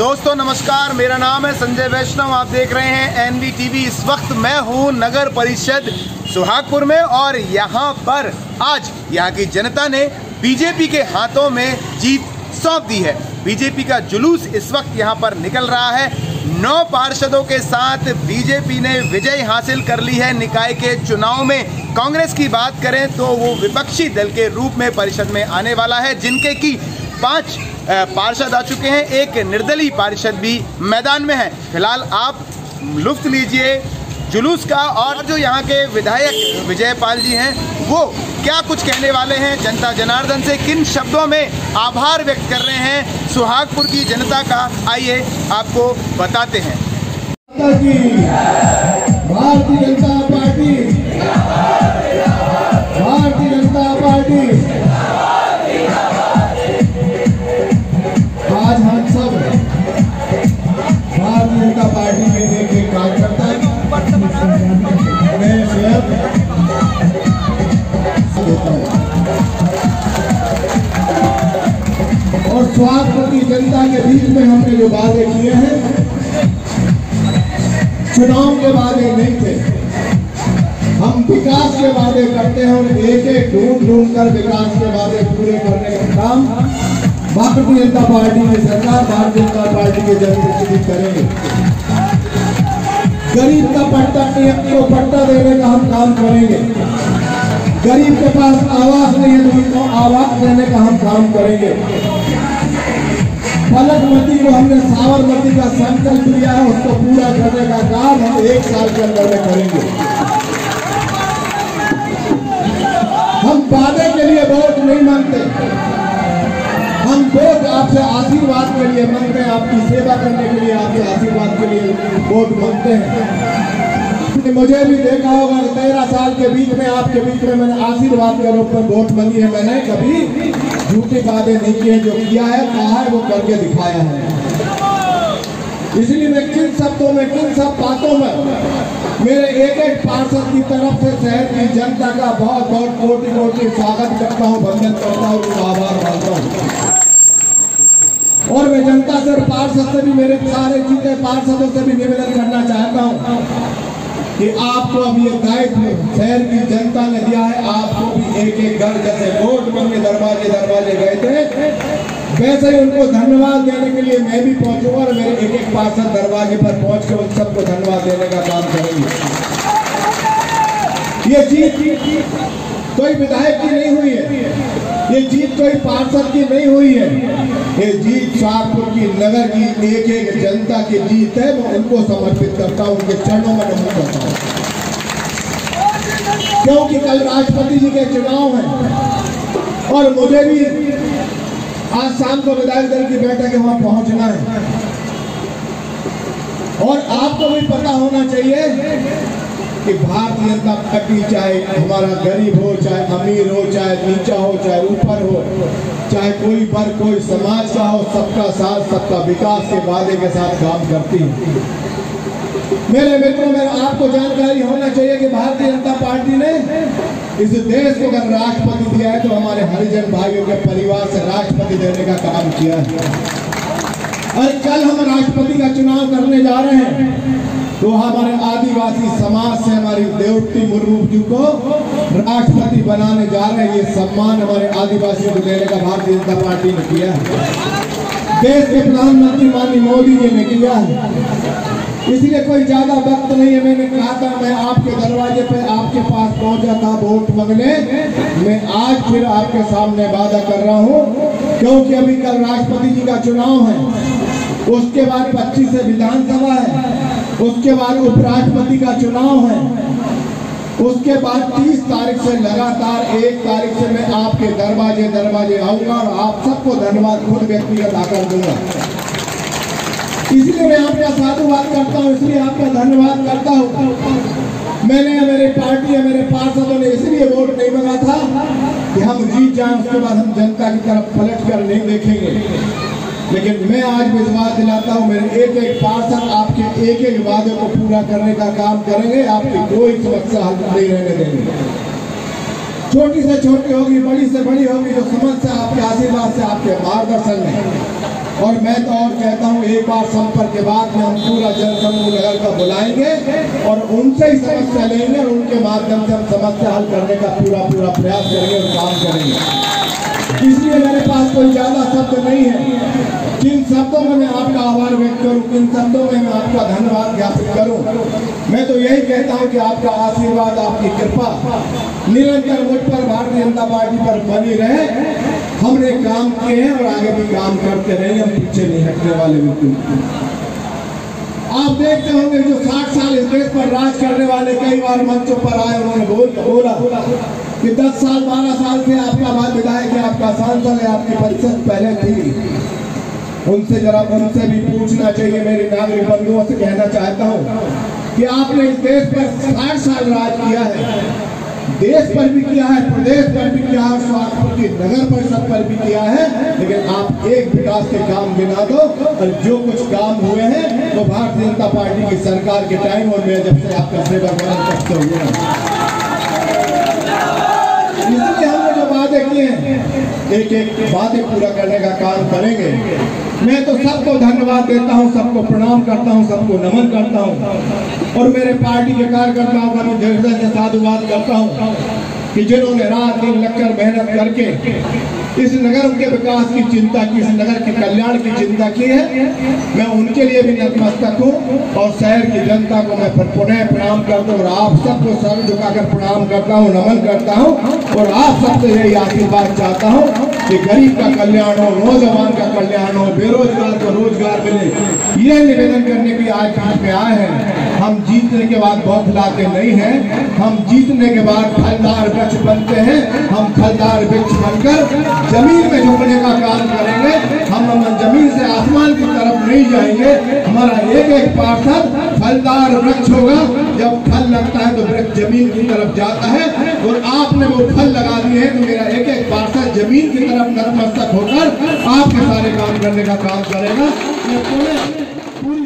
दोस्तों नमस्कार, मेरा नाम है संजय वैष्णव। आप देख रहे हैं NVTV। इस वक्त मैं हूं नगर परिषद सुहागपुर में और यहां पर आज यहां की जनता ने बीजेपी के हाथों में जीत सौंप दी है। बीजेपी का जुलूस इस वक्त यहां पर निकल रहा है। 9 पार्षदों के साथ बीजेपी ने विजय हासिल कर ली है निकाय के चुनाव में। कांग्रेस की बात करें तो वो विपक्षी दल के रूप में परिषद में आने वाला है, जिनके की 5 पार्षद आ चुके हैं, एक निर्दलीय पार्षद भी मैदान में है। फिलहाल आप लुत्फ लीजिए जुलूस का और जो यहाँ के विधायक विजयपाल जी हैं वो क्या कुछ कहने वाले हैं, जनता जनार्दन से किन शब्दों में आभार व्यक्त कर रहे हैं सुहागपुर की जनता का, आइए आपको बताते हैं। Bharatiya Janata party, Bharatiya Janata party. आज हम सब भारतीय जनता पार्टी के एक कार्यकर्ता मैं स्वयं और सुहागपुर की जनता के बीच में हमने जो वादे किए हैं, चुनाव के वादे नहीं थे। हम विकास के वादे करते हैं और एक एक ढूंढ कर विकास के वादे पूरे करने का काम भारतीय जनता पार्टी की सरकार, भारतीय जनता पार्टी के जनप्रतिनिधि करेंगे। गरीब का पट्टा नहीं है तो पट्टा देने का हम काम करेंगे। गरीब के पास आवास नहीं है तो उनको आवास देने का हम काम करेंगे। फलकमती को हमने साबरमती का संकल्प लिया है, उसको पूरा करने का काम हम 1 साल के अंदर में करेंगे। हम वादे के लिए वोट नहीं मांगते, हम वोट आपसे आशीर्वाद के लिए मांगते हैं, आपकी सेवा करने के लिए, आपके आशीर्वाद के लिए वोट मांगते हैं। मुझे भी देखा होगा 13 साल के बीच में आपके बीच में मैंने आशीर्वाद के रूप में वोट मांगी है। मैंने कभी झूठे वादे नहीं किए, जो किया है कहा है वो करके दिखाया है। इसलिए मैं किन शब्दों में, किन सब बातों में मेरे एक एक पार्षद की तरफ से शहर की जनता का बहुत बहुत कोटि कोटि स्वागत करता हूँ, वंदन करता हूँ, आभार मानता हूँ। और मैं जनता से, पार्षद से भी, मेरे सारे जीते पार्षदों से भी निवेदन करना चाहता हूँ कि आपको अब ये दायित्व शहर की जनता ने दिया है। आपको भी एक एक घर, जैसे वोट मांगने दरवाजे दरवाजे गए थे, वैसे ही उनको धन्यवाद देने के लिए मैं भी पहुंचूंगा और मेरे एक एक पार्षद दरवाजे पर पहुंच कर उन सबको धन्यवाद देने का काम करेंगे। ये जीत कोई विधायक की नहीं हुई है, ये जीत कोई पार्षद की नहीं हुई है, ये जीत सुहागपुर की नगर की एक एक जनता की जीत है। मैं उनको समर्पित करता हूँ, उनके चरणों में नमन करता हूँ, क्योंकि कल राष्ट्रपति जी के चुनाव है और मुझे भी आज शाम को विधायक दल की बैठक है, वहां पहुंचना है। और आपको भी पता होना चाहिए कि भारतीय जनता पार्टी चाहे हमारा गरीब हो, चाहे अमीर हो, चाहे नीचा हो, चाहे ऊपर हो, चाहे कोई वर्ग, कोई समाज का हो, सबका साथ, सबका विकास के वादे के साथ काम करती है। मेरे मित्रों में आपको जानकारी होना चाहिए कि भारतीय जनता पार्टी ने इस देश को अगर राष्ट्रपति दिया है तो हमारे हरिजन भाइयों के परिवार से राष्ट्रपति देने का काम किया है। और कल हम राष्ट्रपति का चुनाव करने जा रहे हैं तो हमारे आदिवासी समाज से हमारी द्रौपदी मुर्मू जी को राष्ट्रपति बनाने जा रहे हैं। ये सम्मान हमारे आदिवासियों को देने का भारतीय जनता पार्टी ने किया है, देश के प्रधानमंत्री माननीय मोदी जी ने किया है। इसलिए कोई ज्यादा वक्त नहीं है। मैंने कहा था मैं आपके दरवाजे पे आपके पास पहुंचा था वोट मांगने, मैं आज फिर आपके सामने वादा कर रहा हूं, क्योंकि अभी कल राष्ट्रपति जी का चुनाव है, उसके बाद 25 से विधानसभा है, उसके बाद उपराष्ट्रपति का चुनाव है, उसके बाद 30 तारीख से लगातार 1 तारीख से मैं आपके दरवाजे दरवाजे आऊंगा और आप सबको धन्यवाद खुद व्यक्तिगत आकर दूंगा। इसलिए मैं आपका साधुवाद करता हूँ, इसलिए आपका धन्यवाद करता हूँ। मैंने, मेरे पार्टी, मेरे पार्षदों ने इसलिए वोट नहीं मांगा था कि हम जीत जाएं, उसके बाद हम जनता की तरफ पलट कर नहीं देखेंगे। लेकिन मैं आज विश्वास दिलाता हूँ, मेरे एक एक पार्षद आपके एक एक वादे को पूरा करने का काम करेंगे, आपकी कोई समस्या हल नहीं रहने देंगे। छोटी से छोटी होगी, बड़ी से बड़ी होगी, जो समस्या आपके आशीर्वाद से, आपके मार्गदर्शन में और मैं तो और कहता हूँ, एक बार संपर्क के बाद में हम पूरा जनसमूह नगर का बुलाएंगे और उनसे ही समस्या लेंगे और उनके माध्यम से हम समस्या हल करने का पूरा प्रयास करेंगे और काम करेंगे। इसलिए मेरे पास कोई ज्यादा शब्द नहीं है। किन शब्दों में मैं आपका आभार व्यक्त करूं, किन शब्दों में मैं आपका धन्यवाद ज्ञापित करूं। मैं तो यही कहता हूं कि आपका आशीर्वाद, आपकी कृपा निरंतर मुझ पर, भारतीय जनता पार्टी पर बनी रहे। हमने काम किए हैं और आगे भी काम करते रहेंगे, हम पीछे नहीं हटने वाले बिल्कुल। आप देखते होंगे जो 60 साल इस देश पर राज करने वाले कई बार मंचों पर आए, उन्होंने बोला कि 10 साल 12 साल से आपका विधायक है, आपका सांसद है, आपकी परिषद पहले थी। उनसे भी पूछना चाहिए। मेरे नागरिक बंधुओं से कहना चाहता हूँ कि आपने इस देश पर 60 साल राज किया है, देश पर भी किया है, प्रदेश पर भी किया है, सोहागपुर की नगर परिषद पर भी किया है, लेकिन आप एक विकास के काम गिना दो और जो कुछ काम हुए हैं वो भारतीय जनता पार्टी की सरकार के टाइम और मैं जब से आपका सेवा करते हुए, इसलिए हमने जो वादे किए हैं एक वादे पूरा करने का काम करेंगे। मैं तो सबको धन्यवाद देता हूं, सबको प्रणाम करता हूं, सबको नमन करता हूं और मेरे पार्टी के कार्यकर्ताओं का मैं हृदय से साधुवाद करता हूं कि जिन्होंने रात दिन लगकर मेहनत करके इस नगर के विकास की चिंता की, इस नगर के कल्याण की चिंता की है। मैं उनके लिए भी नतमस्तक हूँ और शहर की जनता को मैं पुनः प्रणाम करता हूँ और आप सबको सर झुकाकर प्रणाम करता हूँ, नमन करता हूँ और आप सबसे यही आशीर्वाद चाहता हूँ कि गरीब का कल्याण हो, नौजवान का कल्याण हो, बेरोजगार को रोजगार मिले। ये निवेदन करने के आज बीच में आए हैं। हम जीतने के बाद बौखलाते नहीं हैं, हम जीतने के बाद फलदार वृक्ष बनते हैं। हम फलदार वृक्ष बनकर जमीन में झुकने का काम करेंगे। हम जमीन से आसमान की तरफ नहीं जाएंगे। हमारा एक पार्षद फलदार वृक्ष होगा। जब फल लगता है तो वृक्ष जमीन की तरफ जाता है और आपने वो फल लगा दिए हैं तो मेरा एक पार्षद जमीन की तरफ नतमस्तक होकर आपके सारे काम करने का काम करेगा। पूरी